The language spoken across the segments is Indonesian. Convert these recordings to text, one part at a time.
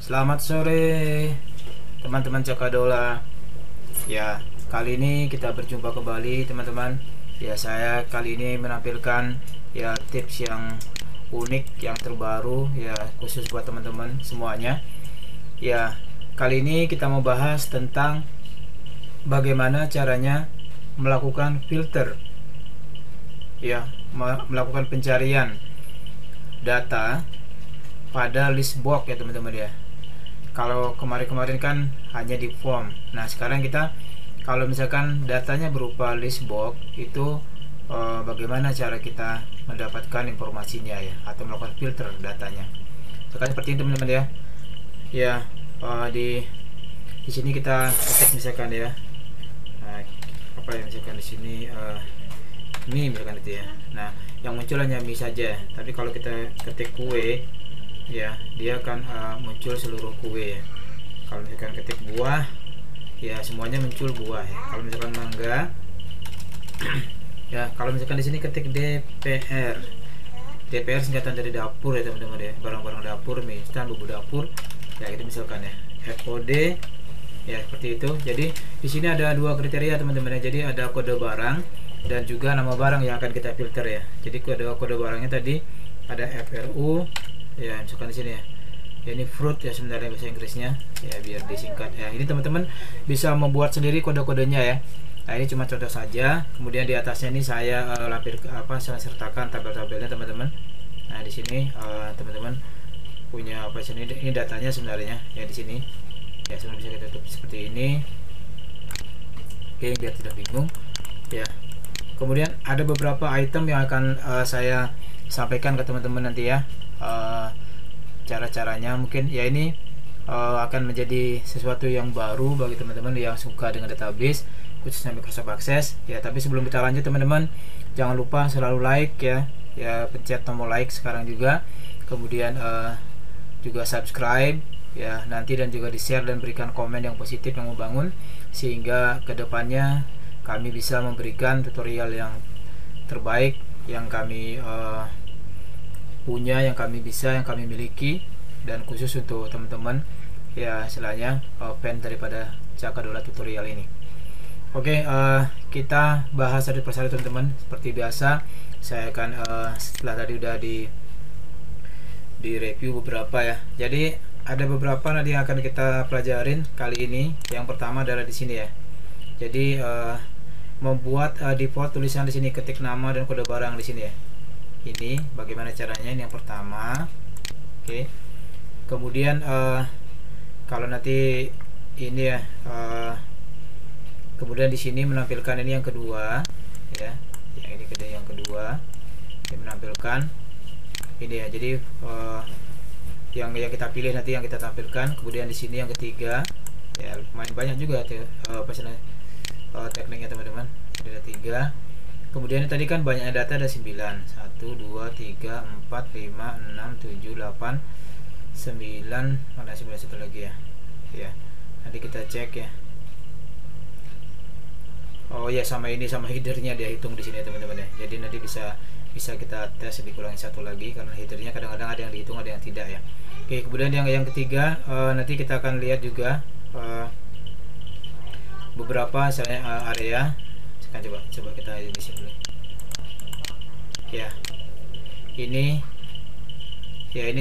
Selamat sore teman-teman Cakadola. Ya, kali ini kita berjumpa kembali teman-teman. Ya, saya kali ini menampilkan ya tips yang unik, yang terbaru ya khusus buat teman-teman semuanya. Ya, kali ini kita mau bahas tentang bagaimana caranya melakukan filter. Ya, melakukan pencarian data pada list box ya teman-teman ya. Kalau kemarin-kemarin kan hanya di form. Nah, sekarang kita kalau misalkan datanya berupa list box itu bagaimana cara kita mendapatkan informasinya ya atau melakukan filter datanya. Sekarang seperti ini teman-teman ya. Ya, di sini kita ketik misalkan ya. Nah, apa ya misalkan di sini mie misalkan itu ya. Nah, yang muncul hanya mie saja. Tapi kalau kita ketik kue ya, dia akan muncul seluruh kue ya. Kalau misalkan ketik buah ya semuanya muncul buah ya. Kalau misalkan mangga ya, kalau misalkan di sini ketik DPR singkatan dari dapur ya teman-teman ya, barang-barang dapur, mie instan, bumbu dapur ya, itu misalkan ya. FOD ya, seperti itu. Jadi di sini ada dua kriteria teman-teman ya. Jadi ada kode barang dan juga nama barang yang akan kita filter ya. Jadi kode barangnya tadi ada FRU ya, misalkan di sini ya. Ini fruit ya sebenarnya bahasa Inggrisnya ya, biar disingkat ya. Ini teman-teman bisa membuat sendiri kode-kodenya ya. Nah, ini cuma contoh saja. Kemudian di atasnya ini saya saya sertakan tabel-tabelnya teman-teman. Nah, di sini teman-teman punya apa sini, ini datanya sebenarnya ya di sini. Ya, sebenarnya bisa kita tutup seperti ini. Oke, biar tidak bingung ya. Kemudian ada beberapa item yang akan saya sampaikan ke teman-teman nanti ya. Cara-caranya mungkin ya, ini akan menjadi sesuatu yang baru bagi teman-teman yang suka dengan database khususnya Microsoft Access ya. Tapi sebelum kita lanjut teman-teman, jangan lupa selalu like ya, pencet tombol like sekarang juga, kemudian juga subscribe ya nanti, dan juga di share dan berikan komen yang positif yang membangun, sehingga kedepannya kami bisa memberikan tutorial yang terbaik yang kami punya, yang kami miliki, dan khusus untuk teman-teman ya, istilahnya fan daripada Cakadola tutorial ini. Oke, kita bahas satu persatu teman-teman. Seperti biasa saya akan setelah tadi udah di review beberapa ya. Jadi ada beberapa nanti yang akan kita pelajarin kali ini. Yang pertama adalah di sini ya. Jadi membuat default tulisan di sini, ketik nama dan kode barang di sini ya. Ini bagaimana caranya, ini yang pertama. Oke. Kemudian kalau nanti ini ya, kemudian di sini menampilkan ini yang kedua ya. Yang ini yang kedua ini menampilkan ini ya. Jadi yang kita pilih nanti yang kita tampilkan. Kemudian di sini yang ketiga ya, lumayan banyak juga tekniknya teman-teman. Ada 3. Kemudian tadi kan banyak data, ada 9, 1, 2, 3, 4, 5, 6, 7, 8, 9, mana 9 satu lagi ya. Ya, nanti kita cek ya. Oh ya, sama ini, sama headernya dia hitung di sini ya teman-teman ya. Jadi nanti bisa kita tes dikurangi satu lagi, karena headernya kadang-kadang ada yang dihitung, ada yang tidak ya. Oke, kemudian yang ketiga nanti kita akan lihat juga beberapa misalnya area. Coba kita di sini dulu. Ya. Ini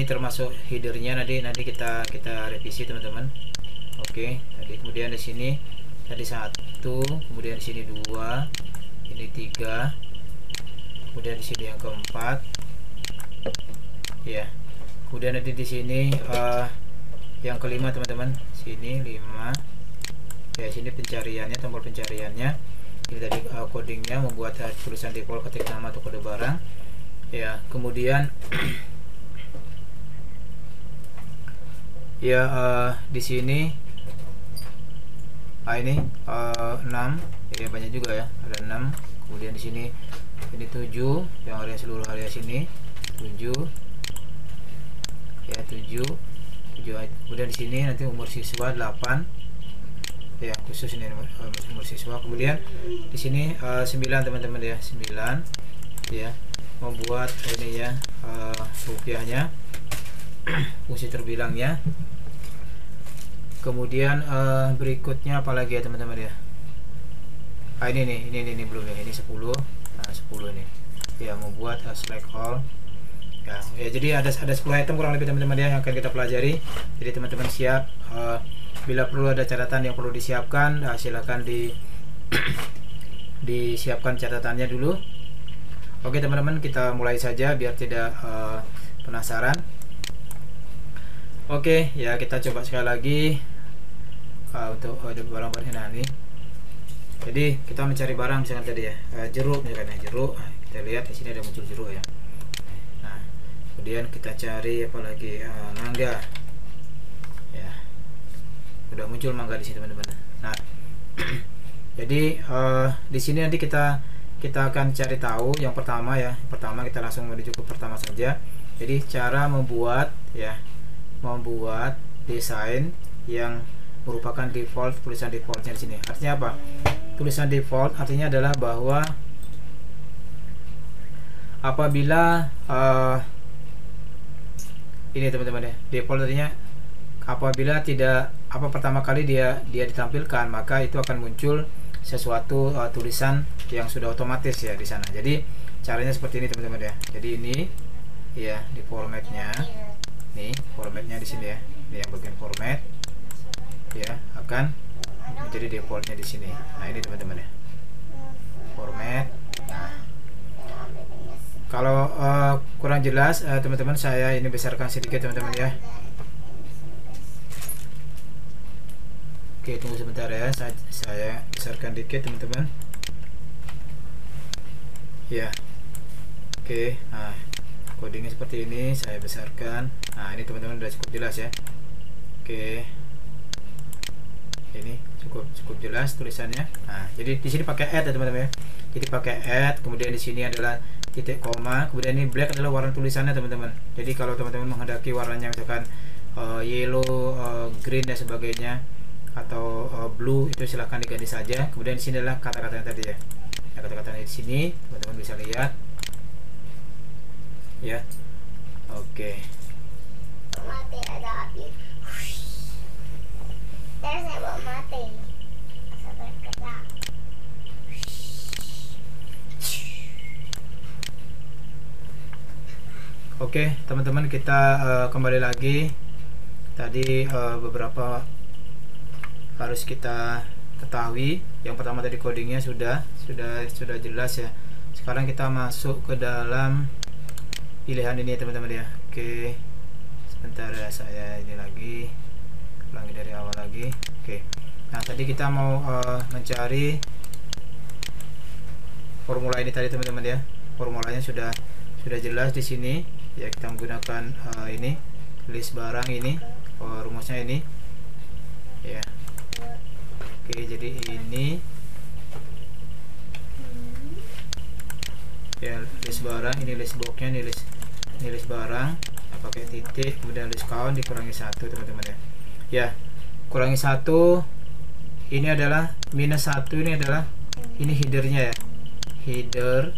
termasuk headernya, nanti kita revisi teman-teman. Oke, tadi kemudian di sini tadi 1, kemudian di sini 2, ini 3. Kemudian di sini yang keempat. Ya. Kemudian nanti di sini yang kelima teman-teman. Sini 5. Ya, sini pencariannya, tombol pencariannya. Ini tadi codingnya, membuat tulisan default, ketik nama atau kode barang ya. Kemudian ya di sini ini 6 ya, banyak juga ya, ada 6. Kemudian di sini ini 7, yang area seluruh area sini 7 ya, 7. Kemudian di sini nanti umur siswa 8 ya, khusus ini umur siswa. Kemudian di sini 9 teman-teman ya, 9 ya, membuat ini ya rupiahnya, fungsi terbilangnya Kemudian berikutnya apalagi ya teman-teman ya. Ini nih, ini belum ya, ini 10. Nah, 10 ini ya, membuat select all ya, jadi ada 10 item kurang lebih teman-teman ya yang akan kita pelajari. Jadi teman-teman siap, bila perlu ada catatan yang perlu disiapkan, silakan disiapkan catatannya dulu. Oke teman-teman, kita mulai saja biar tidak penasaran. Oke ya, kita coba sekali lagi untuk barang-barang ini. Jadi kita mencari barang misalkan tadi ya, jeruk misalkan ya, jeruk. Kita lihat di sini ada muncul jeruk ya. Nah, kemudian kita cari apa lagi, mangga. Ya, udah muncul mangga di sini teman-teman. Nah, jadi di sini nanti kita akan cari tahu yang pertama ya. Pertama kita langsung menuju ke pertama saja. Jadi cara membuat ya, membuat desain yang merupakan default, tulisan defaultnya di sini. Artinya apa? Tulisan default artinya adalah bahwa apabila ini teman-teman ya, default artinya apabila tidak pertama kali dia ditampilkan, maka itu akan muncul sesuatu tulisan yang sudah otomatis ya di sana. Jadi caranya seperti ini teman-teman ya. Jadi ini ya, di formatnya nih, formatnya di sini ya, ini yang bagian format ya, akan menjadi defaultnya di sini. Nah ini teman-teman ya, format. Nah, kalau kurang jelas teman-teman, saya ini besarkan sedikit teman-teman ya. Oke, tunggu sebentar ya, saya besarkan dikit teman-teman ya. Oke, nah codingnya seperti ini, saya besarkan. Nah ini teman-teman sudah cukup jelas ya. Oke, ini cukup jelas tulisannya. Nah jadi di sini pakai add ya teman-teman ya. Jadi pakai add, kemudian di sini adalah titik koma, kemudian ini black adalah warna tulisannya teman-teman. Jadi kalau teman-teman menghendaki warnanya misalkan yellow, green dan sebagainya, atau blue, itu silahkan diganti saja. Kemudian di sini adalah kata-katanya tadi ya. Nah, kata-katanya di sini teman-teman bisa lihat ya. Oke. Mati ada api. Terus saya bawa mati. Sampai kena. Oke, teman-teman, kita kembali lagi. Tadi beberapa harus kita ketahui. Yang pertama tadi codingnya sudah jelas ya. Sekarang kita masuk ke dalam pilihan ini teman-teman ya. Oke, sebentar ya, saya ini lagi ulangi dari awal lagi. Oke, nah tadi kita mau mencari formula ini tadi teman-teman ya. Formulanya sudah jelas di sini ya. Kita menggunakan ini list barang ini, rumusnya ini ya. Oke, jadi ini ya, list barang, ini list boxnya, ini list barang. Nah, pakai titik, kemudian list count dikurangi 1 teman-teman ya. Ya, kurangi 1, ini adalah minus 1, ini adalah ini headernya ya, header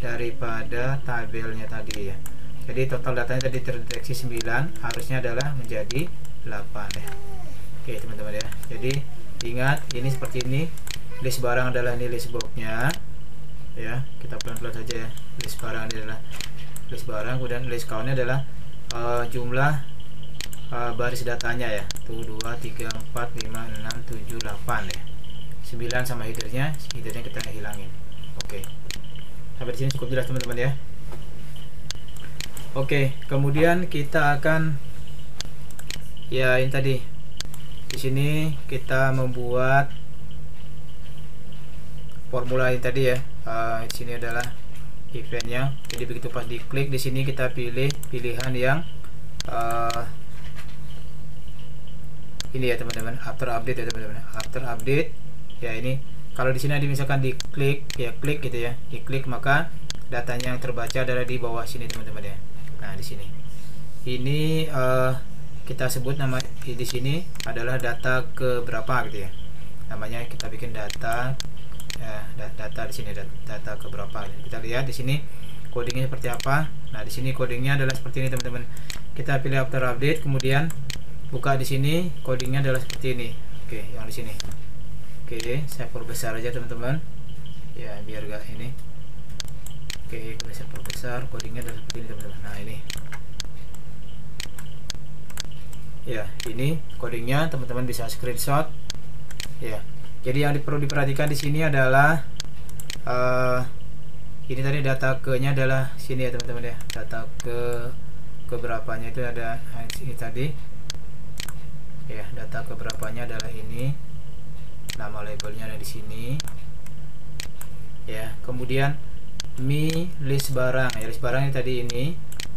daripada tabelnya tadi ya. Jadi total datanya tadi terdeteksi 9, harusnya adalah menjadi 8 ya. Oke teman-teman ya, jadi ingat ini seperti ini. List barang adalah ini list boxnya ya, kita pelan-pelan saja ya. List barang ini adalah list barang, kemudian list countnya adalah jumlah baris datanya ya. Tuh 2, 3, 4, 5, 6, 7, 8 ya. 9 sama headernya kita hilangin. Oke, sampai di sini cukup jelas teman-teman ya. Oke, kemudian kita akan ya ini tadi di sini kita membuat formula ini tadi ya. Di sini adalah eventnya. Jadi begitu pas diklik di sini kita pilih pilihan yang ini ya teman-teman, after update ya teman-teman. After update ya, ini kalau di sini misalkan diklik ya, klik gitu ya, diklik, maka datanya yang terbaca adalah di bawah sini teman-teman ya. Nah di sini ini kita sebut nama di sini adalah data ke berapa gitu ya. Namanya kita bikin data ya, data di sini data ke berapa. Kita lihat di sini codingnya seperti apa. Nah di sini codingnya adalah seperti ini teman-teman. Kita pilih after update, kemudian buka di sini, codingnya adalah seperti ini. Oke, yang di sini. Oke, saya perbesar aja teman-teman. Ya, biar gak ini. Oke, saya perbesar, codingnya adalah seperti ini teman-teman. Nah, ini. Ya, ini codingnya, teman-teman bisa screenshot. Ya. Jadi yang perlu diperhatikan di sini adalah ini tadi data ke-nya adalah sini ya teman-teman ya. Data keberapanya itu ada ini tadi. Ya, data keberapanya adalah ini. Nama labelnya ada di sini. Ya, kemudian Mi list barang. Ya, list barang ini tadi ini.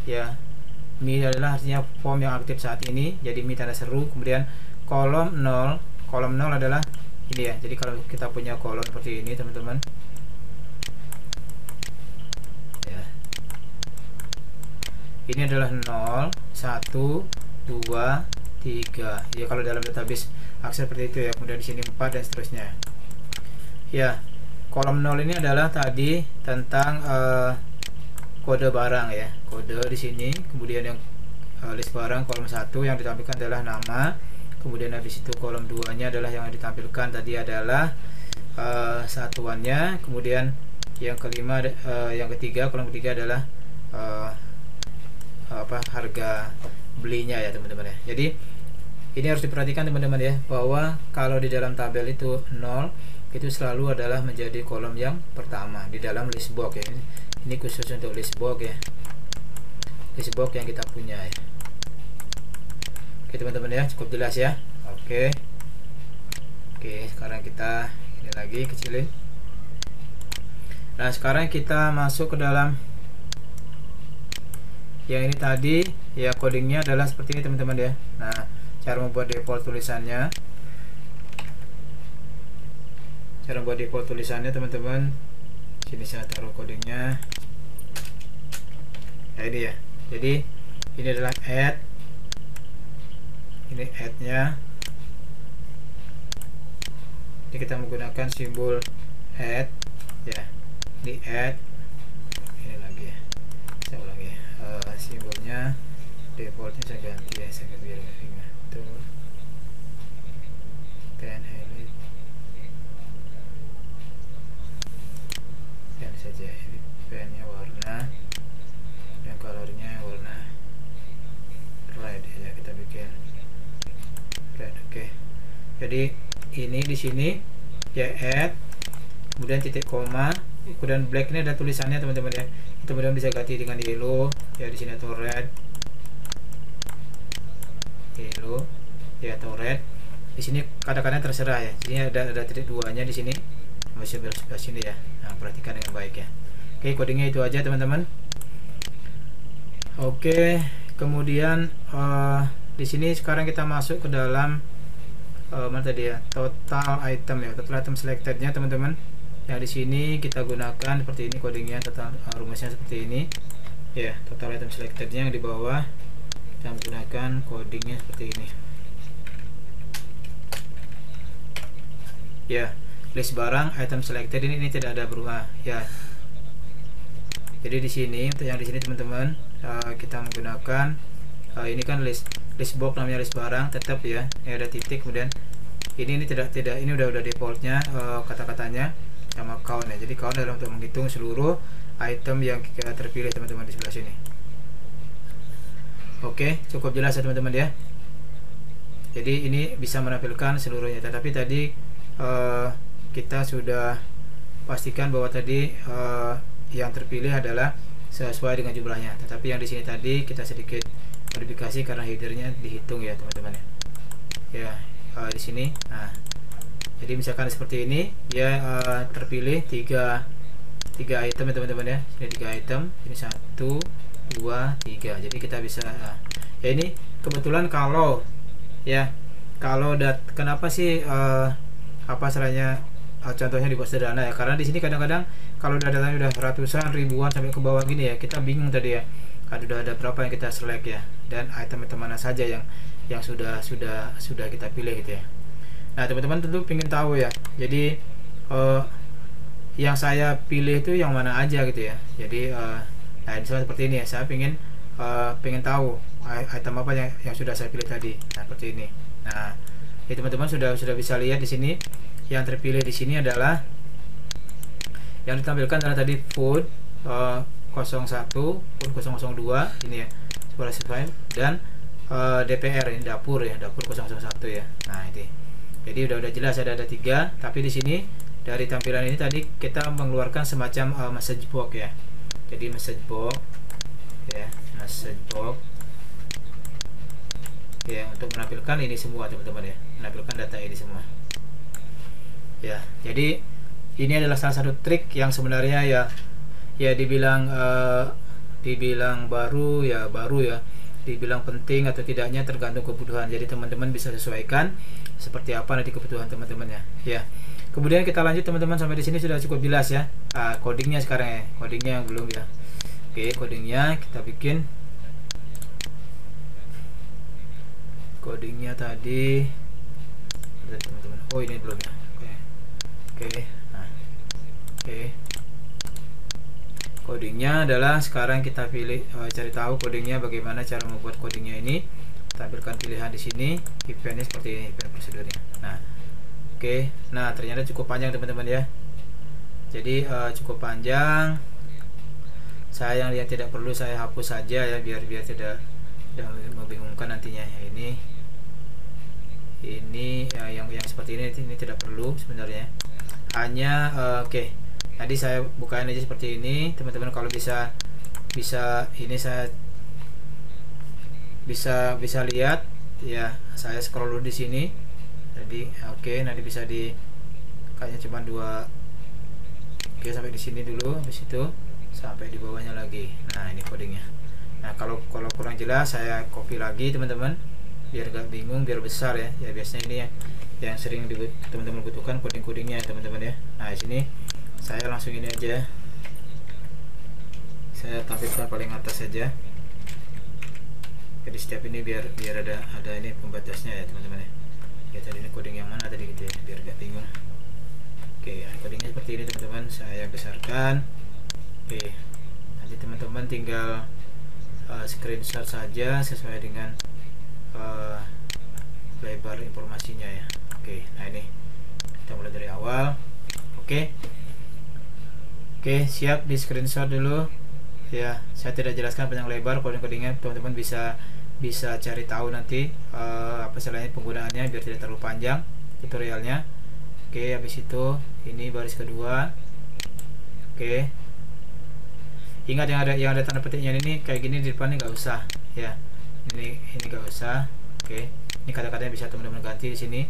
Ya, Mi adalah artinya form yang aktif saat ini. Jadi Mi tanda seru. Kemudian kolom 0. Kolom 0 adalah ini ya. Jadi kalau kita punya kolom seperti ini teman-teman. Ya. Ini adalah 0, 1, 2, 3. Ya, kalau dalam database akses seperti itu ya. Kemudian di sini 4 dan seterusnya. Ya, kolom 0 ini adalah tadi tentang kode barang ya. Kode di sini. Kemudian yang list barang kolom 1 yang ditampilkan adalah nama. Kemudian habis itu kolom 2-nya adalah yang ditampilkan tadi adalah satuannya. Kemudian yang kelima yang ketiga, kolom ketiga adalah harga belinya ya teman-teman ya. Jadi ini harus diperhatikan teman-teman ya, bahwa kalau di dalam tabel itu 0 itu selalu adalah menjadi kolom yang pertama di dalam list box ya. Ini khusus untuk list box ya, list box yang kita punya ya. Oke teman-teman ya, cukup jelas ya. Oke, sekarang kita ini lagi kecilin. Nah, sekarang kita masuk ke dalam yang ini tadi ya. Codingnya adalah seperti ini teman-teman ya. Nah, cara membuat default tulisannya, teman-teman, sini saya taruh codingnya. Nah, ini ya. Jadi ini adalah add, ini add-nya. Ini kita menggunakan simbol add ya. Ini add, ini lagi ya, saya ulangi ya. Simbolnya defaultnya saya ganti ya, saya ganti biar ingat tuh. Pen highlight dan saja ini pennya warna dan colornya warna red ya, kita bikin red. Oke. Jadi ini di sini ya add, kemudian titik koma, kemudian black ini ada tulisannya teman-teman ya. Teman-teman bisa ganti dengan yellow ya di sini, atau red, yellow ya, atau red. Di sini kata-katanya terserah ya. Sini ada titik duanya di sini, masih sebelah sini ya. Nah, perhatikan dengan baik ya. Oke, codingnya itu aja teman-teman. Oke, kemudian di sini sekarang kita masuk ke dalam mana tadi ya, total item ya, total item selectednya teman-teman. Ya, di sini kita gunakan seperti ini codingnya, total rumusnya seperti ini ya. Total item selectednya yang di bawah kita menggunakan codingnya seperti ini ya. List barang item selected ini tidak ada berubah ya. Jadi di sini untuk yang di sini teman-teman kita menggunakan ini kan list box, namanya list barang tetap ya. Ini ada titik, kemudian ini tidak ini udah defaultnya kata-katanya sama count ya. Jadi count adalah untuk menghitung seluruh item yang kita terpilih teman-teman di sebelah sini. Oke, cukup jelas ya teman-teman ya. Jadi ini bisa menampilkan seluruhnya, tetapi tadi kita sudah pastikan bahwa tadi yang terpilih adalah sesuai dengan jumlahnya. Tetapi yang di sini tadi kita sedikit modifikasi karena headernya dihitung ya teman-teman ya. Di sini, nah, jadi misalkan seperti ini ya, terpilih tiga item ya teman-teman ya. Ini 3 item, ini 1, 2, 3. Jadi kita bisa ya, ini kebetulan kalau ya, kenapa sih apa istilahnya contohnya dibuat sederhana ya, karena di sini kadang-kadang kalau datanya udah ratusan, ribuan sampai ke bawah gini ya, kita bingung tadi ya, udah ada berapa yang kita select ya, dan item-item mana saja yang sudah kita pilih gitu ya. Nah teman-teman tentu ingin tahu ya, jadi yang saya pilih itu yang mana aja gitu ya. Jadi nah misalnya seperti ini ya, saya pengen tahu item apa yang sudah saya pilih tadi. Nah, seperti ini. Nah, ya teman-teman sudah bisa lihat di sini yang terpilih di sini adalah yang ditampilkan adalah tadi food 01, food 002 ini ya, exploration file, dan DPR ini dapur ya, dapur 001 ya. Nah, itu. Jadi udah jelas ada 3, tapi di sini dari tampilan ini tadi kita mengeluarkan semacam message box ya. Jadi message box ya, message box ya, untuk menampilkan ini semua teman-teman ya, menampilkan data ini semua ya. Jadi ini adalah salah satu trik yang sebenarnya ya dibilang baru ya, dibilang penting atau tidaknya tergantung kebutuhan. Jadi teman-teman bisa sesuaikan seperti apa nanti kebutuhan teman-teman ya. Kemudian kita lanjut teman-teman, sampai di sini sudah cukup jelas ya. Codingnya sekarang ya, codingnya yang belum ya. Oke, codingnya kita bikin. Codingnya tadi teman-teman. Oh, ini belum ya. Oke. Nah, oke. Codingnya adalah sekarang kita pilih, cari tahu codingnya bagaimana cara membuat codingnya ini. Tampilkan pilihan di sini. Eventnya seperti ini, event prosedurnya. Nah, oke. Nah, ternyata cukup panjang teman-teman ya. Jadi cukup panjang. Saya yang tidak perlu saya hapus saja ya, biar tidak membingungkan nantinya ya. Ini yang seperti ini tidak perlu sebenarnya. Hanya oke. Tadi saya bukain aja seperti ini, teman-teman. Kalau bisa ini saya bisa lihat ya. Saya scroll dulu di sini. Jadi oke, nanti bisa kayaknya cuma 2. Oke, sampai di sini dulu, habis itu sampai di bawahnya lagi. Nah, ini codingnya. Nah, kalau kurang jelas saya copy lagi teman-teman, biar gak bingung, biar besar ya. Ya biasanya ini yang sering teman-teman butuhkan codingnya teman-teman ya. Nah, di sini saya langsung ini aja, saya tampilkan paling atas saja. Jadi setiap ini biar ada ini pembatasnya ya teman-teman ya. Ya, tadi ini coding yang mana tadi gitu ya, biar gak bingung. Oke, codingnya seperti ini teman-teman, saya besarkan. Oke, nanti teman-teman tinggal screenshot saja sesuai dengan lebar informasinya ya. Oke, nah ini kita mulai dari awal. Oke, siap, di screenshot dulu ya. Saya tidak jelaskan panjang lebar codingnya, teman-teman bisa cari tahu nanti apa istilahnya penggunaannya, biar tidak terlalu panjang tutorialnya. Oke, habis itu ini baris kedua. Oke, ingat yang ada tanda petiknya ini kayak gini di depan, ini nggak usah ya, ini nggak usah. Oke, ini kata-katanya bisa teman-teman ganti di sini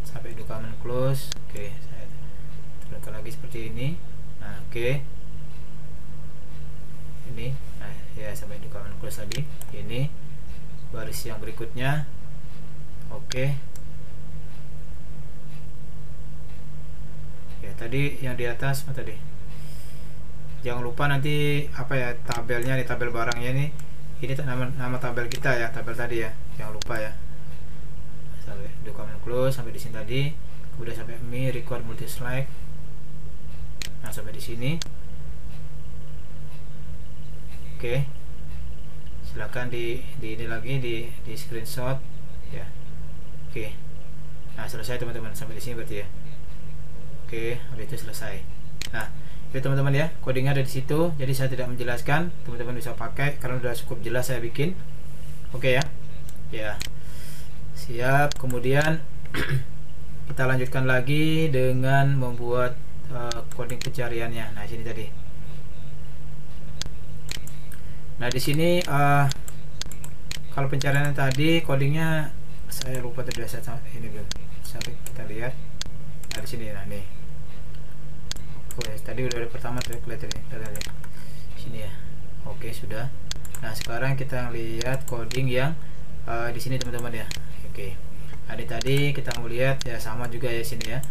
sampai document close. Oke, saya tuliskan lagi seperti ini. Nah, oke, ini nah ya, sampai document close tadi. Ini baris yang berikutnya. Oke, ya tadi yang di atas tadi, jangan lupa nanti apa ya, tabelnya nih, tabel barangnya ini nama tabel kita ya, tabel tadi ya, jangan lupa ya. Sampai document close sampai di sini tadi, kemudian sampai me record multi slide. Nah, sampai di sini. Oke, silakan di ini lagi di screenshot ya. Oke, nah selesai teman-teman, sampai di sini berarti ya. Oke, habis itu selesai. Nah, itu teman-teman ya, codingnya ada di situ. Jadi saya tidak menjelaskan, teman-teman bisa pakai karena sudah cukup jelas saya bikin. Oke ya. Ya. Siap. Kemudian kita lanjutkan lagi dengan membuat coding pencariannya. Nah, sini tadi. Nah, di sini kalau pencariannya tadi codingnya saya lupa tadi, saya ini belum. Sampai kita lihat. Nah, di sini nah nih. Oke, tadi udah ada pertama tuh kelihatan nih. Sini ya. Oke, sudah. Nah, sekarang kita lihat coding yang di sini teman-teman ya. Oke. Nah, tadi kita mau lihat ya, sama juga ya sini ya.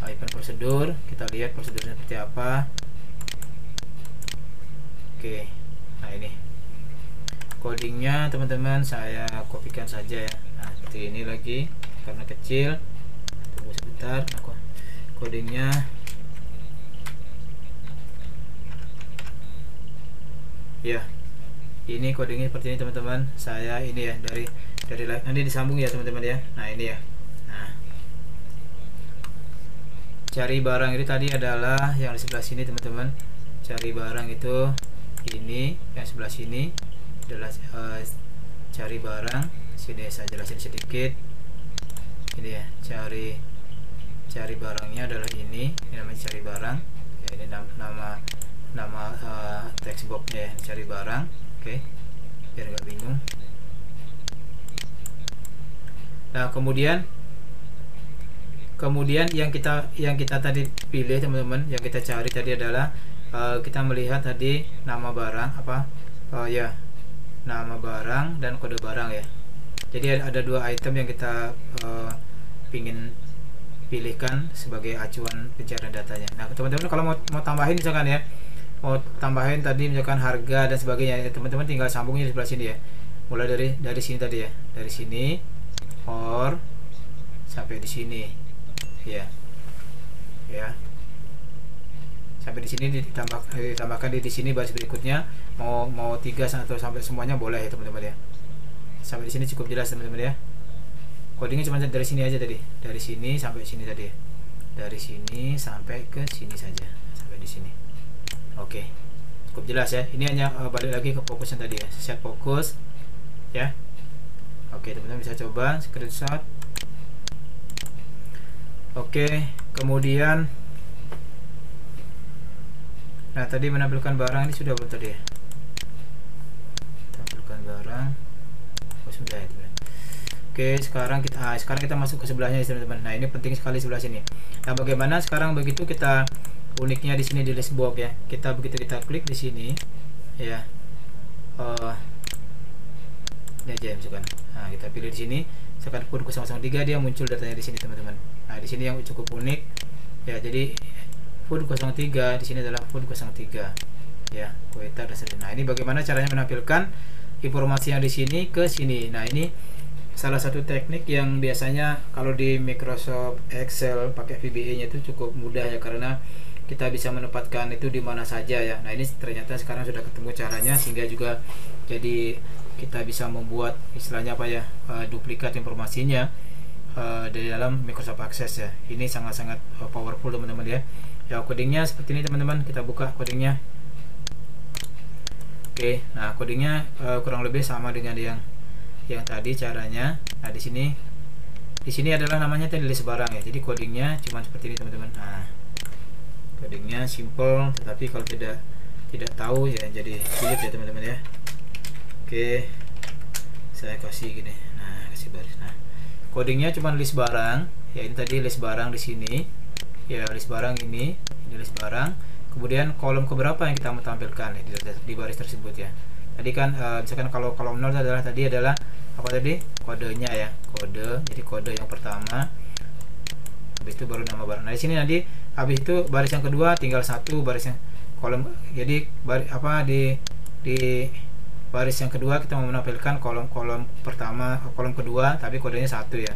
Event prosedur, kita lihat prosedurnya seperti apa. Oke. Nah, ini codingnya teman-teman saya kopikan saja ya. Nah, seperti ini lagi karena kecil. Tunggu sebentar. Nah, codingnya ya. Ini kodenya seperti ini teman-teman. Saya ini ya dari nanti disambung ya teman-teman ya. Nah ini ya. Nah, cari barang itu tadi adalah yang di sebelah sini teman-teman. Cari barang itu ini yang sebelah sini adalah cari barang. Sini saya jelasin sedikit. Ini ya, cari barangnya adalah ini namanya cari barang ya. Ini nama text boxnya ya, cari barang. Oke, biar nggak bingung. Nah kemudian yang kita tadi pilih teman-teman, yang kita cari tadi adalah kita melihat tadi nama barang apa ya, nama barang dan kode barang ya. Jadi ada dua item yang kita pingin pilihkan sebagai acuan pencarian datanya. Nah teman-teman kalau mau tambahin misalkan ya, mau tambahin tadi misalkan harga dan sebagainya ya, teman-teman tinggal sambungnya di sebelah sini ya. Mulai dari sini tadi ya, dari sini or sampai di sini ya, sampai di sini ditambahkan di sini baris berikutnya. Mau 3 atau sampai semuanya boleh ya teman-teman ya. Sampai di sini cukup jelas teman-teman ya. Codingnya cuma dari sini aja tadi, dari sini sampai sini tadi, dari sini sampai ke sini saja, sampai di sini. Oke, cukup jelas ya. Ini hanya balik lagi ke fokusnya tadi ya, set fokus ya. Oke, teman-teman bisa coba screenshot. Oke, kemudian nah tadi menampilkan barang ini sudah belum tadi ya? Tampilkan barang. Oh sudah ya teman-teman. Oke, sekarang kita masuk ke sebelahnya teman-teman. Nah, ini penting sekali sebelah sini. Nah, bagaimana sekarang begitu kita uniknya di sini di list box ya. Begitu kita klik di sini ya. Ini aja misalkan. Nah, kita pilih di sini. Misalkan pun 003 dia muncul datanya di sini teman-teman. Nah, di sini yang cukup unik ya. Jadi food 03 di sini adalah food 03 ya. Kuota dan sebagainya. Nah, ini bagaimana caranya menampilkan informasi yang di sini ke sini. Nah, ini salah satu teknik yang biasanya kalau di Microsoft Excel pakai VBA-nya itu cukup mudah ya, karena kita bisa menempatkan itu di mana saja ya. Nah, ini ternyata sekarang sudah ketemu caranya, sehingga juga jadi kita bisa membuat istilahnya apa ya, duplikat informasinya dari dalam Microsoft Access ya. Ini sangat-sangat powerful teman-teman ya. Ya, codingnya seperti ini teman-teman. Kita buka codingnya. Oke, nah codingnya kurang lebih sama dengan yang tadi caranya. Nah, di sini adalah namanya tadi list barang ya. Jadi codingnya cuma seperti ini teman-teman. Nah, codingnya simple, tetapi kalau tidak tahu ya jadi sulit ya teman-teman ya. Oke, saya kasih gini. Nah, kasih baris. Nah, codingnya cuma list barang ya. Ini tadi list barang di sini ya, list barang ini list barang. Kemudian kolom keberapa yang kita mau tampilkan ya, di baris tersebut ya. Tadi kan misalkan kalau kolom 0 adalah apa tadi kodenya ya, kode. Jadi kode yang pertama, habis itu baru nama barang. Nah, di sini nanti habis itu baris yang kedua tinggal satu baris yang kolom. Jadi di baris yang kedua kita mau menampilkan kolom pertama, kolom kedua, tapi kodenya satu ya,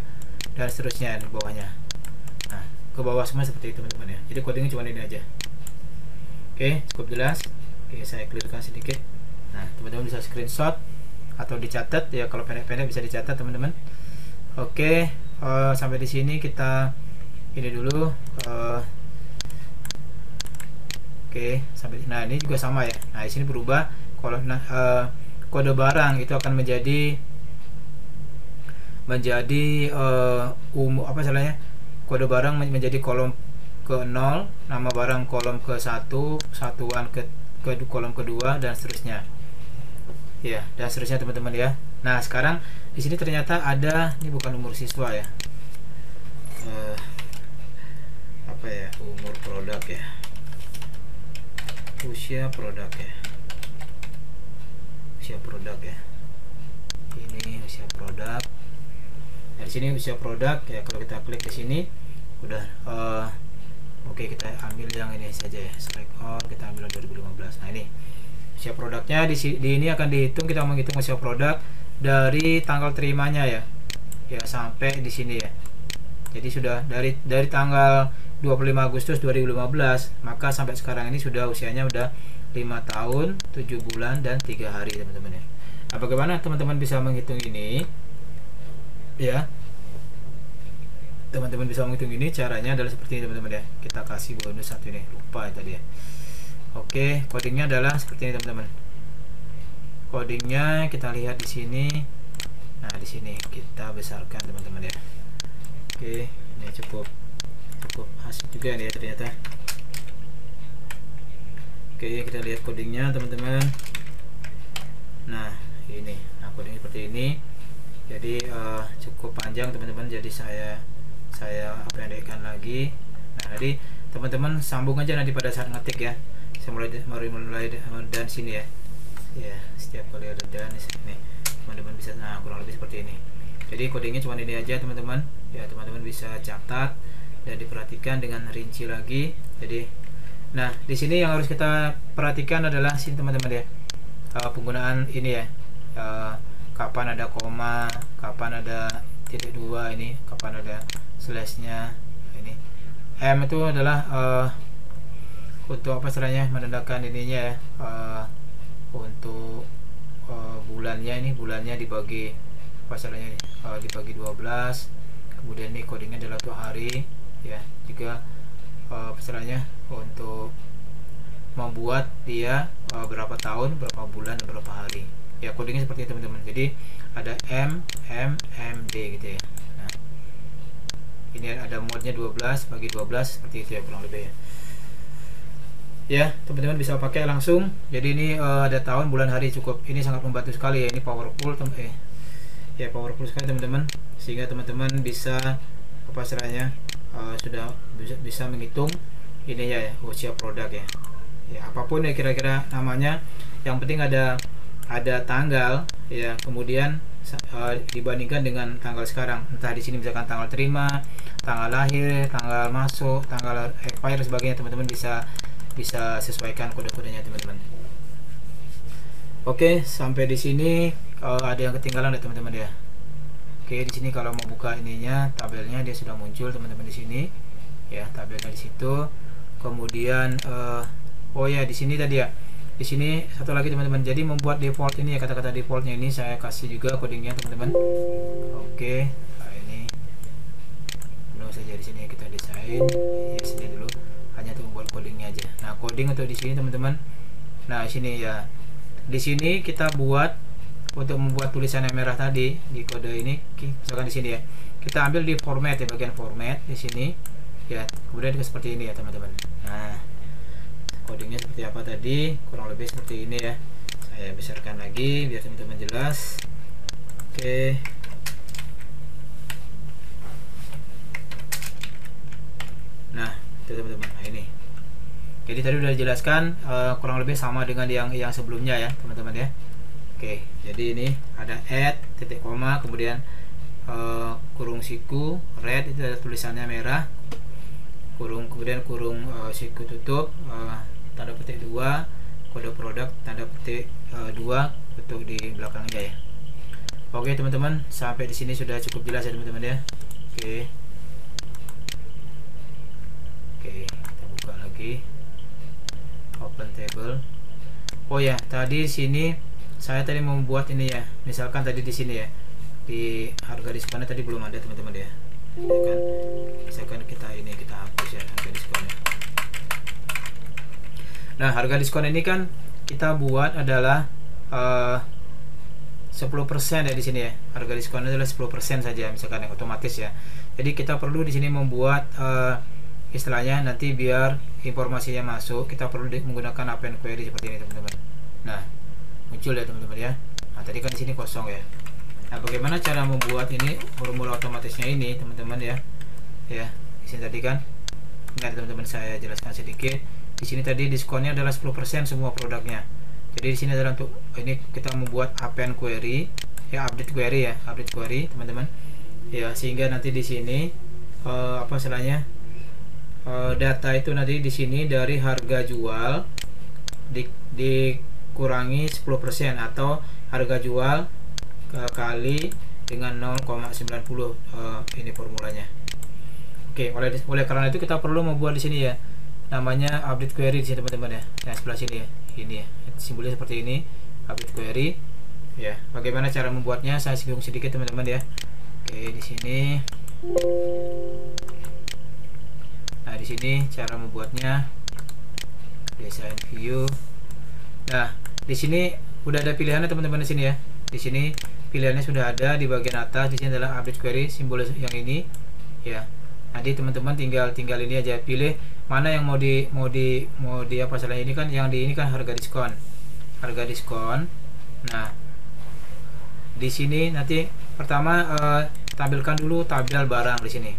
dan seterusnya di bawahnya. Nah, ke bawah semua seperti itu teman-teman ya. Jadi kodenya cuma ini aja. Oke, cukup jelas. Oke, saya clearkan sedikit. Nah, teman-teman bisa screenshot atau dicatat ya, kalau pendek-pendek bisa dicatat teman-teman. Oke, sampai di sini kita ini dulu. Oke, sampai. Nah, ini juga sama ya. Nah, di sini berubah. Kalau kode barang itu akan menjadi apa salahnya? Kode barang menjadi kolom ke 0, nama barang kolom ke 1, satuan ke kolom kedua, dan seterusnya ya, dan seterusnya teman-teman ya. Nah, sekarang di sini ternyata ada, ini bukan umur siswa ya, apa ya, umur produk ya, usia produk ya, ini usia produk. Nah, di sini usia produk ya, kalau kita klik di sini udah oke, kita ambil yang ini saja ya, select all, kita ambil 2015. Nah, ini usia produknya di ini akan dihitung, kita menghitung usia produk dari tanggal terimanya ya sampai di sini ya. Jadi sudah dari tanggal 25 Agustus 2015, maka sampai sekarang ini sudah usianya udah 5 tahun, 7 bulan, dan 3 hari teman-teman ya. Nah, bagaimana teman-teman bisa menghitung ini ya? Teman-teman bisa menghitung ini, caranya adalah seperti ini teman-teman ya. Kita kasih bonus satu ini, lupa ya tadi ya. Oke, codingnya adalah seperti ini teman-teman. Codingnya kita lihat di sini. Nah, di sini kita besarkan teman-teman ya. Oke, ini cukup asik juga nih ya ternyata. Oke, kita lihat codingnya teman-teman. Nah, ini, codingnya seperti ini. Jadi cukup panjang teman-teman. Jadi saya pendekkan lagi. Nah, jadi teman-teman sambung aja nanti pada saat ngetik ya. Saya mulai dan sini ya. Ya, setiap kali ada dan di sini teman-teman bisa, nah kurang lebih seperti ini. Jadi codingnya cuma ini aja teman-teman. Ya, teman-teman bisa catat dan diperhatikan dengan rinci lagi. Jadi, nah di sini yang harus kita perhatikan adalah sini teman-teman ya. Penggunaan ini ya. Kapan ada koma, kapan ada titik dua ini, kapan ada slashnya ini. M itu adalah untuk apa istilahnya, menandakan ininya ya, untuk bulannya, ini bulannya dibagi apa istilahnya, dibagi 12. Kemudian ini codingnya adalah untuk hari ya. Juga istilahnya untuk membuat dia berapa tahun, berapa bulan, dan berapa hari ya. Codingnya seperti itu teman-teman. Jadi ada M, D gitu ya. Nah, ini ada modnya 12 bagi 12 seperti itu ya kurang lebih ya. Ya, teman-teman bisa pakai langsung. Jadi ini ada tahun, bulan, hari, cukup. Ini sangat membantu sekali ya. Ini powerful ya, powerful sekali teman-teman. Sehingga teman-teman bisa apa istilahnya, sudah bisa menghitung ini ya, usia produk ya. Ya, apapun ya kira-kira namanya, yang penting ada tanggal ya, kemudian dibandingkan dengan tanggal sekarang. Entah di sini misalkan tanggal terima, tanggal lahir, tanggal masuk, tanggal expire, sebagainya, teman-teman bisa sesuaikan kode-kodenya teman-teman. Oke, sampai di sini kalau ada yang ketinggalan ya teman-teman ya. Oke, di sini kalau mau buka ininya, tabelnya dia sudah muncul teman-teman di sini ya, tabelnya di situ. Kemudian oh ya, di sini tadi ya, di sini satu lagi teman-teman. Jadi membuat default ini ya, kata-kata defaultnya ini saya kasih juga codingnya teman-teman. Oke, nah ini belum saja, di sini kita desain ya, sini dulu, hanya untuk membuat codingnya aja. Nah, coding untuk di sini teman-teman. Nah, sini ya, di sini kita buat untuk membuat tulisan yang merah tadi di kode ini, misalkan di sini ya, kita ambil di format ya, bagian format di sini ya, kemudian seperti ini ya teman-teman. Nah, codingnya seperti apa tadi, kurang lebih seperti ini ya. Saya besarkan lagi biar teman-teman jelas. Oke. Nah, itu teman-teman. Nah, ini. Jadi tadi udah dijelaskan kurang lebih sama dengan yang sebelumnya ya, teman-teman ya. Oke, jadi ini ada add, titik koma, kemudian kurung siku, red itu ada tulisannya merah, kemudian kurung siku tutup, tanda petik 2, kode produk tanda petik 2 untuk di belakangnya ya. Oke teman-teman, sampai di sini sudah cukup jelas ya teman-teman ya. Oke, kita buka lagi open table. Oh ya, tadi sini saya tadi membuat ini ya, misalkan tadi di sini ya, di harga diskonnya tadi belum ada teman-teman ya. Kan, misalkan kita hapus ya harga diskonnya. Nah, harga diskon ini kan kita buat adalah 10% ya di sini ya. Harga diskonnya adalah 10% saja misalkan ya, otomatis ya. Jadi kita perlu di sini membuat istilahnya nanti biar informasinya masuk, kita perlu menggunakan append query seperti ini teman-teman. Nah, muncul ya teman-teman ya. Nah, tadi kan di sini kosong ya. Nah, bagaimana cara membuat ini formula otomatisnya ini teman-teman ya. Ya, di sini tadi kan, ingat teman-teman, saya jelaskan sedikit. Di sini tadi diskonnya adalah 10% semua produknya. Jadi di sini adalah untuk ini kita membuat append query ya, update query ya, update query teman-teman. Ya, sehingga nanti di sini apa istilahnya, data itu nanti di sini dari harga jual dikurangi 10% atau harga jual kali dengan 0,90 ini formulanya. Oke, oleh karena itu kita perlu membuat di sini ya namanya update query di sini teman-teman ya, yang sebelah sini ya, ini ya, simbolnya seperti ini, update query ya. Bagaimana cara membuatnya, saya singgung sedikit teman-teman ya. Oke, di sini. Nah, di sini cara membuatnya, design view. Nah, di sini udah ada pilihannya teman-teman di sini ya. Di sini pilihannya sudah ada di bagian atas. Di sini adalah update query, simbol yang ini ya. Nanti teman-teman tinggal ini aja, pilih mana yang mau di apa salah ini kan, yang di ini kan harga diskon. Nah, di sini nanti pertama tampilkan dulu tabel barang di sini.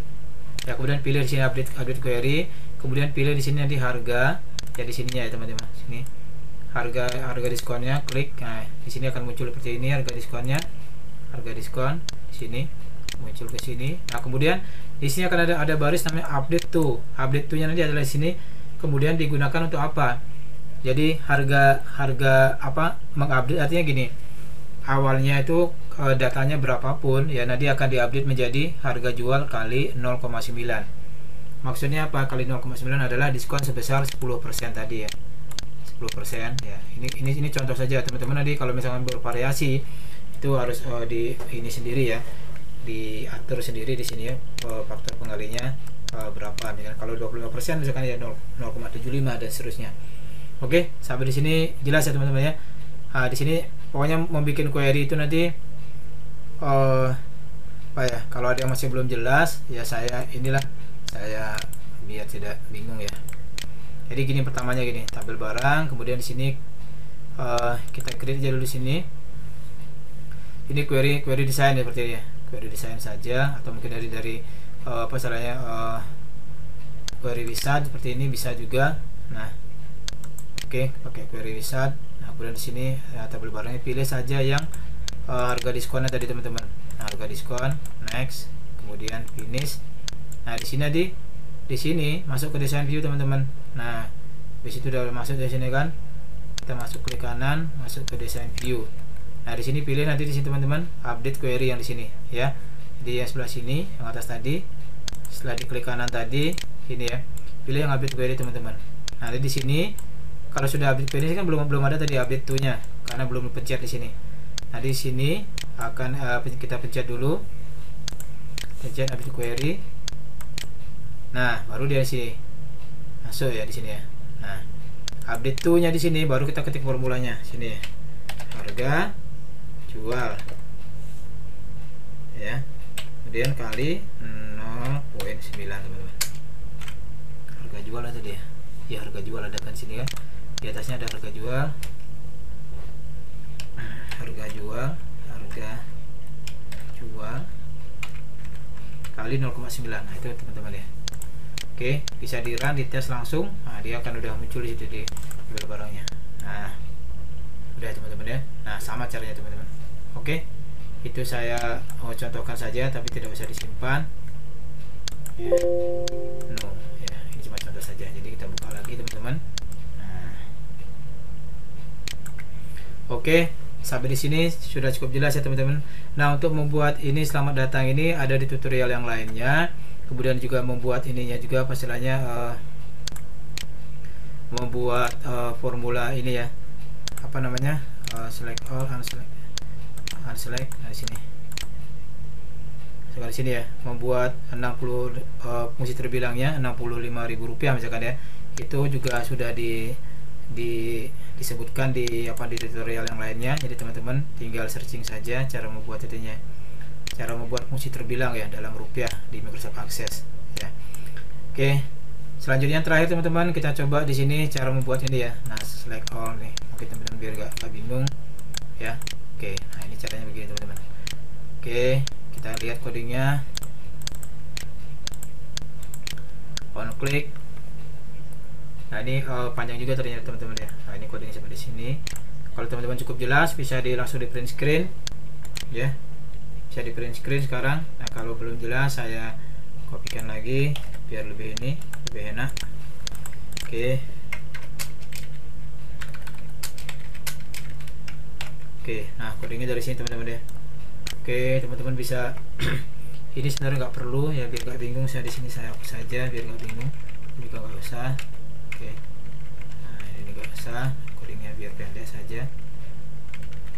Ya, kemudian pilih di sini update query, kemudian pilih di sini nanti harga ya, di sininya ya teman-teman. Sini harga diskonnya, klik. Nah, di sini akan muncul seperti ini harga diskonnya. Harga diskon di sini muncul ke sini. Nah, kemudian di sini akan ada baris namanya update to. Update to nya nanti adalah di sini. Kemudian digunakan untuk apa? Jadi harga apa, mengupdate artinya gini. Awalnya itu datanya berapapun ya, nanti akan diupdate menjadi harga jual kali 0,9. Maksudnya apa? Kali 0,9 adalah diskon sebesar 10% tadi ya. 10% ya. Ini contoh saja teman-teman. Nanti kalau misalkan bervariasi itu harus di ini sendiri ya, diatur sendiri di sini ya, faktor pengalinya berapa. Misalkan kalau 25% misalkan ya 0,75 dan seterusnya. Oke, sampai di sini jelas ya teman-teman ya. Nah, di sini pokoknya membuat query itu nanti apa ya, kalau ada yang masih belum jelas ya, saya biar tidak bingung ya. Jadi gini, pertamanya gini, tabel barang, kemudian di sini kita create aja dulu di sini. Ini query design ya, seperti ini ya. Query design saja, atau mungkin dari apa salahnya, query wizard seperti ini bisa juga. Nah, oke, pakai query wizard. Nah, kemudian di sini ya, tabel barangnya pilih saja yang harga diskonnya tadi teman-teman. Nah, harga diskon, next, kemudian finish. Nah, di sini masuk ke design view teman-teman. Nah, di situ udah masuk di sini kan, kita masuk klik kanan, masuk ke design view. Nah, di sini pilih nanti di sini teman-teman update query yang di sini ya. Di yang sebelah sini yang atas tadi, setelah diklik kanan tadi ini ya, pilih yang update query teman-teman. Nah, di sini kalau sudah update query kan belum ada tadi update to nya karena belum pencet di sini. Nah, di sini akan kita pencet dulu, pencet update query. Nah, baru dia di sini masuk ya di sini ya. Nah, update to nya di sini baru kita ketik formulanya sini ya. Harga jual ya, kemudian kali 0,9 teman-teman. Harga jual ada tadi ya, harga jual ada kan sini kan, di atasnya ada harga jual kali 0,9. Nah, itu teman-teman ya. Oke, bisa di run, di tes langsung. Nah, dia akan udah muncul di situ di tabel barangnya. Nah, udah teman-teman ya. Nah, sama caranya teman-teman. Oke, itu saya contohkan saja, tapi tidak usah disimpan ya. No ya, ini cuma contoh saja. Jadi kita buka lagi teman-teman. Nah, oke, sampai di sini sudah cukup jelas ya teman-teman. Nah, untuk membuat ini selamat datang ini ada di tutorial yang lainnya. Kemudian juga membuat ininya juga apa istilahnya, membuat formula ini ya, apa namanya, select all, unselect. Nah, di sini. Sekarang di sini ya, membuat 60 fungsi terbilangnya Rp65.000 misalkan ya. Itu juga sudah disebutkan di tutorial yang lainnya. Jadi teman-teman tinggal searching saja cara membuat itunya, cara membuat fungsi terbilang ya dalam rupiah di Microsoft Access ya. Oke, selanjutnya terakhir teman-teman, kita coba di sini cara membuat ini ya. Nah, select all nih, oke teman-teman, biar gak bingung ya. Oke, nah ini caranya begini teman-teman. Oke, kita lihat codingnya. On click. Nah, ini panjang juga ternyata teman-teman ya. Nah, ini codingnya seperti sini. Kalau teman-teman cukup jelas, bisa langsung di print screen ya. Bisa di print screen sekarang. Nah, kalau belum jelas saya kopikan lagi biar lebih enak. Oke, nah codingnya dari sini teman-teman ya. Oke, teman-teman bisa ini sebenarnya nggak perlu ya, biar nggak bingung. Saya di sini saya hapus saja biar nggak bingung, juga nggak usah. Oke. Nah, ini nggak usah codingnya, biar pendek saja.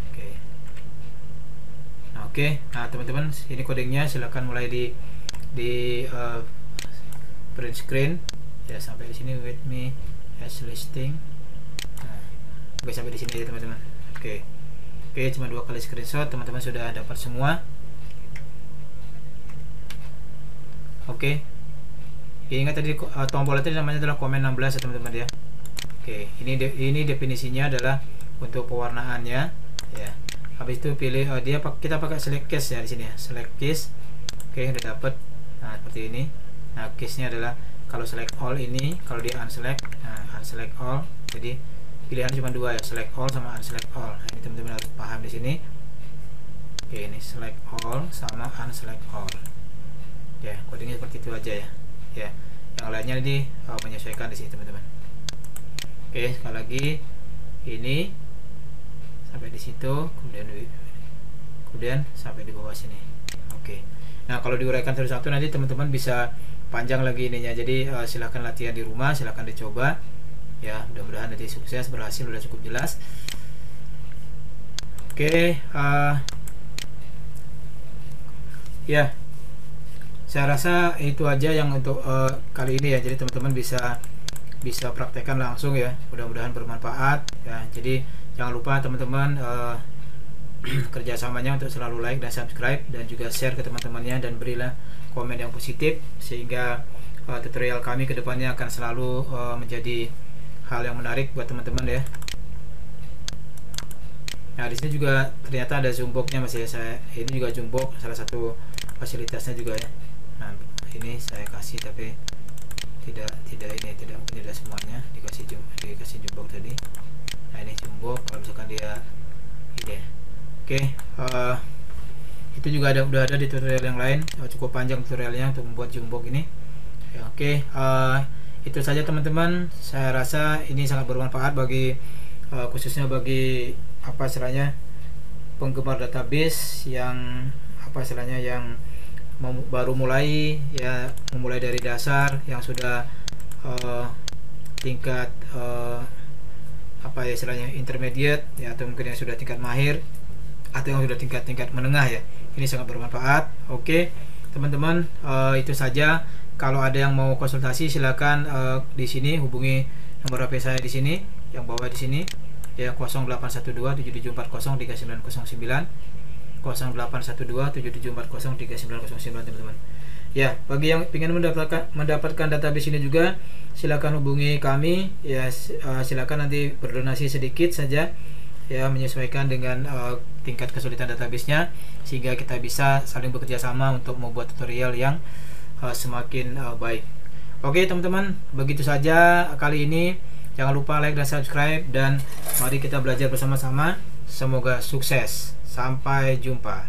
Oke. Nah, oke. Nah, teman-teman, ini codingnya. Silakan mulai di print screen ya, sampai di sini. With me as listing. Nah, oke, sampai di sini ya teman-teman. Oke. Oke, cuma 2 kali screenshot, teman-teman sudah dapat semua. Oke. Ingat tadi tombol itu namanya adalah komen 16 ya teman-teman ya. Oke, ini definisinya adalah untuk pewarnaannya ya. Habis itu pilih kita pakai select case ya di sini ya, select case. Oke, udah dapat. Nah, seperti ini. Nah, case-nya adalah kalau select all ini, kalau di unselect, nah unselect all. Jadi pilihan cuma 2 ya, select all sama unselect all. Nah, ini teman-teman harus paham di sini. Oke, ini select all sama unselect all. Ya, codingnya seperti itu aja ya. Ya, yang lainnya ini menyesuaikan di sini teman-teman. Oke, sekali lagi ini sampai di situ, kemudian sampai di bawah sini. Oke. Nah, kalau diuraikan satu-satu nanti teman-teman bisa panjang lagi ininya. Jadi silahkan latihan di rumah, silahkan dicoba. Ya, mudah-mudahan nanti sukses, berhasil, udah cukup jelas. Oke, ya. Saya rasa itu aja yang untuk kali ini ya. Jadi teman-teman bisa praktekkan langsung ya. Mudah-mudahan bermanfaat ya. Jadi jangan lupa teman-teman kerjasamanya untuk selalu like dan subscribe, dan juga share ke teman-temannya, dan berilah komen yang positif sehingga tutorial kami kedepannya akan selalu menjadi hal yang menarik buat teman-teman ya. Nah, di sini juga ternyata ada zoom box-nya Mas ya. Ini juga zoom box, salah satu fasilitasnya juga ya. Nah, ini saya kasih tapi tidak mungkin tidak semuanya dikasih zoom box tadi. Nah, ini zoom box kalau misalkan dia ini. Oke, itu juga udah ada di tutorial yang lain. Cukup panjang tutorialnya untuk membuat zoom box ini ya. Oke, itu saja teman-teman. Saya rasa ini sangat bermanfaat bagi khususnya bagi apa istilahnya penggemar database yang apa istilahnya yang baru mulai ya, memulai dari dasar, yang sudah tingkat apa ya istilahnya intermediate ya, atau mungkin yang sudah tingkat mahir, atau yang sudah tingkat menengah ya. Ini sangat bermanfaat. Oke teman-teman, itu saja. Kalau ada yang mau konsultasi silakan di sini hubungi nomor HP saya di sini, yang bawah di sini ya, 081277403909, 081277403909 teman-teman. Ya, bagi yang ingin mendapatkan database ini juga silakan hubungi kami ya. Silakan nanti berdonasi sedikit saja ya, menyesuaikan dengan tingkat kesulitan databasenya, sehingga kita bisa saling bekerja sama untuk membuat tutorial yang semakin baik. Oke teman-teman, begitu saja kali ini. Jangan lupa like dan subscribe, dan mari kita belajar bersama-sama. Semoga sukses. Sampai jumpa.